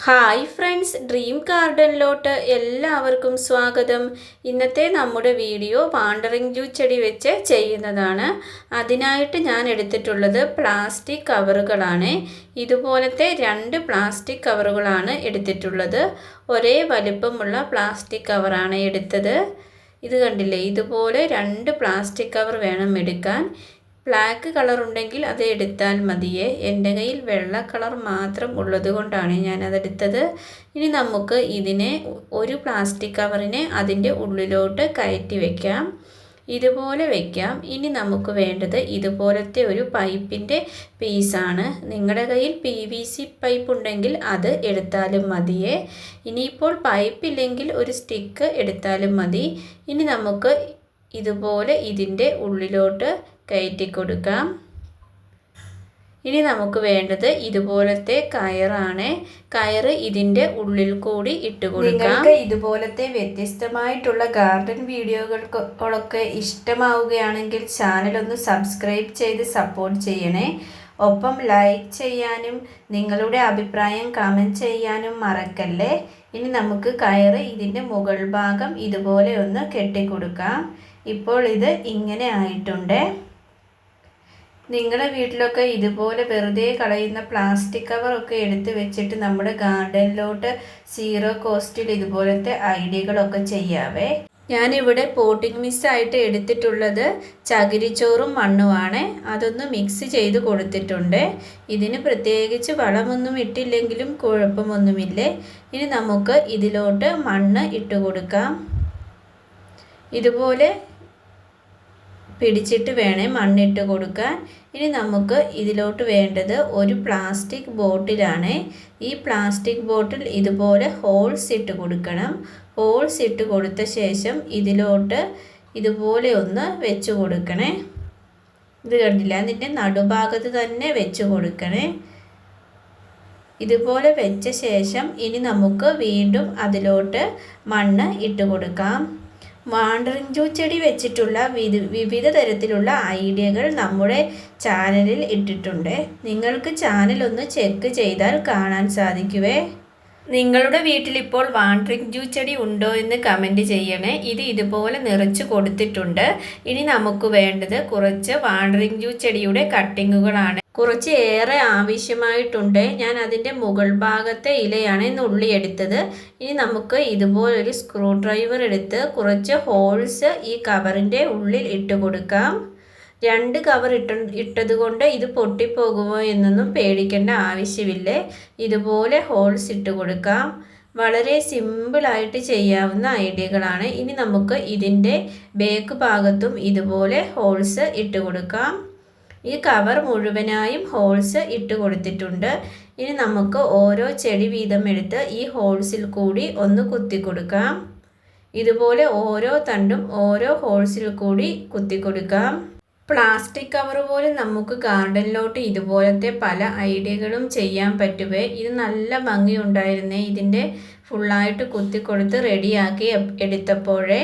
Hi friends, dream ഗാർഡനിലോട്ട് എല്ലാവർക്കും സ്വാഗതം. ഇന്നത്തെ നമ്മുടെ വീഡിയോ വാണ്ടറിങ് ജൂ ചെടി വെച്ച് ചെയ്യുന്നതാണ്. അതിനായിട്ട് ഞാൻ എടുത്തിട്ടുള്ളത് പ്ലാസ്റ്റിക് കവറുകളാണ്. ഇതുപോലത്തെ 2 പ്ലാസ്റ്റിക് കവറുകളാണ് എടുത്തിട്ടുള്ളത്. ഒരേ വലിപ്പമുള്ള പ്ലാസ്റ്റിക് കവറാണ് എടുത്തത്. ഇത് കണ്ടില്ലേ, ഇതുപോലെ 2 പ്ലാസ്റ്റിക് കവർ വേണം എടുക്കാൻ. ബ്ലാക്ക് കളർ ഉണ്ടെങ്കിൽ അത് എടുത്താൽ മതിയേ. എൻ്റെ കയ്യിൽ വെള്ള കളർ മാത്രം ഉള്ളത് കൊണ്ടാണ് ഞാനതെടുത്തത്. ഇനി നമുക്ക് ഇതിനെ ഒരു പ്ലാസ്റ്റിക് കവറിനെ അതിൻ്റെ ഉള്ളിലോട്ട് കയറ്റി വയ്ക്കാം. ഇതുപോലെ വയ്ക്കാം. ഇനി നമുക്ക് വേണ്ടത് ഇതുപോലത്തെ ഒരു പൈപ്പിൻ്റെ പീസാണ്. നിങ്ങളുടെ കയ്യിൽ PVC പൈപ്പ് ഉണ്ടെങ്കിൽ അത് എടുത്താലും മതിയേ. ഇനിയിപ്പോൾ പൈപ്പില്ലെങ്കിൽ ഒരു സ്റ്റിക്ക് എടുത്താലും മതി. ഇനി നമുക്ക് ഇതുപോലെ ഇതിൻ്റെ ഉള്ളിലോട്ട് കയറ്റി കൊടുക്കാം. ഇനി നമുക്ക് വേണ്ടത് ഇതുപോലത്തെ കയറാണ്. കയറ് ഇതിൻ്റെ ഉള്ളിൽ കൂടി ഇട്ട് കൊടുക്കാം. നിങ്ങൾക്ക് ഇതുപോലത്തെ വ്യത്യസ്തമായിട്ടുള്ള ഗാർഡൻ വീഡിയോകളൊക്കെ ഇഷ്ടമാവുകയാണെങ്കിൽ ചാനലൊന്ന് സബ്സ്ക്രൈബ് ചെയ്ത് സപ്പോർട്ട് ചെയ്യണേ. ഒപ്പം ലൈക്ക് ചെയ്യാനും നിങ്ങളുടെ അഭിപ്രായം കമൻറ്റ് ചെയ്യാനും മറക്കല്ലേ. ഇനി നമുക്ക് കയറ് ഇതിൻ്റെ മുകൾ ഭാഗം ഇതുപോലെ ഒന്ന് കെട്ടിക്കൊടുക്കാം. ഇപ്പോൾ ഇത് ഇങ്ങനെ ആയിട്ടുണ്ട്. നിങ്ങളുടെ വീട്ടിലൊക്കെ ഇതുപോലെ വെറുതെ കളയുന്ന പ്ലാസ്റ്റിക് കവറൊക്കെ എടുത്ത് വെച്ചിട്ട് നമ്മുടെ ഗാർഡനിലോട്ട് സീറോ കോസ്റ്റിൽ ഇതുപോലത്തെ ഐഡിയകളൊക്കെ ചെയ്യാവേ. ഞാനിവിടെ പോട്ടിംഗ് മിക്സായിട്ട് എടുത്തിട്ടുള്ളത് ചകിരിച്ചോറും മണ്ണുമാണ്. അതൊന്ന് മിക്സ് ചെയ്ത് കൊടുത്തിട്ടുണ്ട്. ഇതിന് പ്രത്യേകിച്ച് വളമൊന്നും ഇട്ടില്ലെങ്കിലും കുഴപ്പമൊന്നുമില്ലേ. ഇനി നമുക്ക് ഇതിലോട്ട് മണ്ണ് ഇട്ട് കൊടുക്കാം. ഇതുപോലെ പിടിച്ചിട്ട് വേണം മണ്ണിട്ട് കൊടുക്കാൻ. ഇനി നമുക്ക് ഇതിലോട്ട് വേണ്ടത് ഒരു പ്ലാസ്റ്റിക് ബോട്ടിലാണ്. ഈ പ്ലാസ്റ്റിക് ബോട്ടിൽ ഇതുപോലെ ഹോൾസ് ഇട്ട് കൊടുക്കണം. ഹോൾസ് ഇട്ട് കൊടുത്ത ശേഷം ഇതിലോട്ട് ഇതുപോലെ ഒന്ന് വെച്ച് കൊടുക്കണേ. ഇത് കണ്ടില്ല, അതിൻ്റെ നടുഭാഗത്ത് തന്നെ വെച്ച് കൊടുക്കണേ. ഇതുപോലെ വെച്ച ശേഷം ഇനി നമുക്ക് വീണ്ടും അതിലോട്ട് മണ്ണ് ഇട്ട് കൊടുക്കാം. വാണ്ടറിങ് ജൂ ചെടി വെച്ചിട്ടുള്ള വിവിധ തരത്തിലുള്ള ഐഡിയകൾ നമ്മുടെ ചാനലിൽ ഇട്ടിട്ടുണ്ട്. നിങ്ങൾക്ക് ചാനൽ ഒന്ന് ചെക്ക് ചെയ്താൽ കാണാൻ സാധിക്കുവേ. നിങ്ങളുടെ വീട്ടിലിപ്പോൾ വാണ്ടറിങ് ജൂ ചെടി ഉണ്ടോ എന്ന് കമൻറ്റ് ചെയ്യണേ. ഇത് ഇതുപോലെ നിറച്ച് കൊടുത്തിട്ടുണ്ട്. ഇനി നമുക്ക് വേണ്ടത് കുറച്ച് വാണ്ടറിങ് ജൂ ചെടിയുടെ കട്ടിങ്ങുകളാണ്. കുറച്ച് ഏറെ ആവശ്യമായിട്ടുണ്ട്. ഞാൻ അതിൻ്റെ മുകൾ ഭാഗത്തെ ഇലയാണ് നുള്ളിയെടുത്തത്. ഇനി നമുക്ക് ഇതുപോലൊരു സ്ക്രൂ ഡ്രൈവർ എടുത്ത് കുറച്ച് ഹോൾസ് ഈ കവറിൻ്റെ ഉള്ളിൽ ഇട്ട് കൊടുക്കാം. 2 കവർ ഇട്ടത് കൊണ്ട് ഇത് പൊട്ടിപ്പോകുമോ എന്നൊന്നും പേടിക്കേണ്ട ആവശ്യമില്ലേ. ഇതുപോലെ ഹോൾസ് ഇട്ട് കൊടുക്കാം. വളരെ സിമ്പിളായിട്ട് ചെയ്യാവുന്ന ഐഡിയകളാണ്. ഇനി നമുക്ക് ഇതിൻ്റെ ബാക്ക് ഭാഗത്തും ഇതുപോലെ ഹോൾസ് ഇട്ട് കൊടുക്കാം. ഈ കവർ മുഴുവനായും ഹോൾസ് ഇട്ട് കൊടുത്തിട്ടുണ്ട്. ഇനി നമുക്ക് ഓരോ ചെടി വീതം എടുത്ത് ഈ ഹോൾസിൽ കൂടി ഒന്ന് കുത്തി കൊടുക്കാം. ഇതുപോലെ ഓരോ തണ്ടും ഓരോ ഹോൾസിൽ കൂടി കുത്തി കൊടുക്കാം. പ്ലാസ്റ്റിക് കവർ പോലും നമുക്ക് ഗാർഡനിലോട്ട് ഇതുപോലത്തെ പല ഐഡിയകളും ചെയ്യാൻ പറ്റുവേ. ഇത് നല്ല ഭംഗിയുണ്ടായിരുന്നേ. ഇതിൻ്റെ ഫുള്ളായിട്ട് കുത്തിക്കൊടുത്ത് റെഡിയാക്കി എടുത്തപ്പോഴേ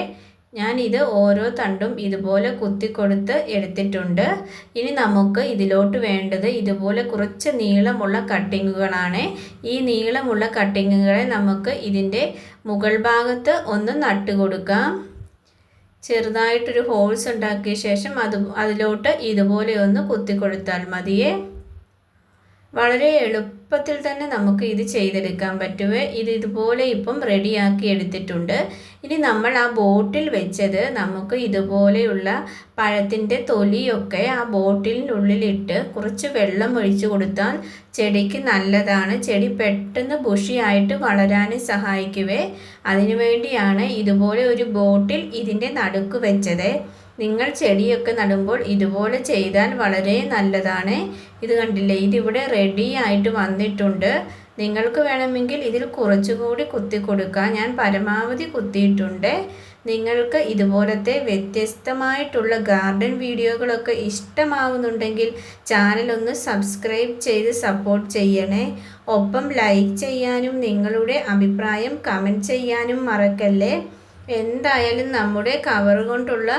ഞാനിത് ഓരോ തണ്ടും ഇതുപോലെ കുത്തിക്കൊടുത്ത് എടുത്തിട്ടുണ്ട്. ഇനി നമുക്ക് ഇതിലോട്ട് വേണ്ടത് ഇതുപോലെ കുറച്ച് നീളമുള്ള കട്ടിങ്ങുകളാണ്. ഈ നീളമുള്ള കട്ടിങ്ങുകളെ നമുക്ക് ഇതിൻ്റെ മുകൾ ഭാഗത്ത് ഒന്ന് നട്ട് കൊടുക്കാം. ചെറുതായിട്ടൊരു ഹോൾസ് ഉണ്ടാക്കിയ ശേഷം അതിലോട്ട് ഇതുപോലെ ഒന്ന് കുത്തിക്കൊടുത്താൽ മതിയേ. വളരെ എളുപ്പത്തിൽ തന്നെ നമുക്ക് ഇത് ചെയ്തെടുക്കാൻ പറ്റുവേ. ഇത് ഇതുപോലെ ഇപ്പം റെഡിയാക്കി എടുത്തിട്ടുണ്ട്. ഇനി നമ്മൾ ആ ബോട്ടിൽ വെച്ചത് നമുക്ക് ഇതുപോലെയുള്ള പഴത്തിൻ്റെ തൊലിയൊക്കെ ആ ബോട്ടിലിനുള്ളിലിട്ട് കുറച്ച് വെള്ളം ഒഴിച്ചു കൊടുത്താൽ ചെടിക്ക് നല്ലതാണ്. ചെടി പെട്ടെന്ന് ബുഷിയായിട്ട് വളരാൻ സഹായിക്കുവേ. അതിനുവേണ്ടിയാണ് ഇതുപോലെ ഒരു ബോട്ടിൽ ഇതിൻ്റെ നടുക്ക് വെച്ചത്. നിങ്ങൾ ചെടിയൊക്കെ നടുമ്പോൾ ഇതുപോലെ ചെയ്താൽ വളരെ നല്ലതാണ്. ഇത് കണ്ടില്ലേ, ഇതിവിടെ റെഡി ആയിട്ട് വന്നിട്ടുണ്ട്. നിങ്ങൾക്ക് വേണമെങ്കിൽ ഇതിൽ കുറച്ചുകൂടി കുത്തി കൊടുക്കാം. ഞാൻ പരമാവധി കുത്തിയിട്ടുണ്ട്. നിങ്ങൾക്ക് ഇതുപോലത്തെ വ്യത്യസ്തമായിട്ടുള്ള ഗാർഡൻ വീഡിയോകളൊക്കെ ഇഷ്ടമാവുന്നുണ്ടെങ്കിൽ ചാനലൊന്ന് സബ്സ്ക്രൈബ് ചെയ്ത് സപ്പോർട്ട് ചെയ്യണേ. ഒപ്പം ലൈക്ക് ചെയ്യാനും നിങ്ങളുടെ അഭിപ്രായം കമൻറ്റ് ചെയ്യാനും മറക്കല്ലേ. എന്തായാലും നമ്മുടെ കവർ കൊണ്ടുള്ള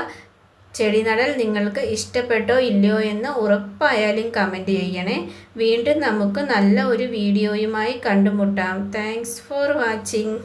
ചെടി നടൽ നിങ്ങൾക്ക് ഇഷ്ടപ്പെട്ടോ ഇല്ലയോ എന്ന് ഉറപ്പായാലും കമൻറ്റ് ചെയ്യണേ. വീണ്ടും നമുക്ക് നല്ല ഒരു വീഡിയോയുമായി കണ്ടുമുട്ടാം. Thanks for watching.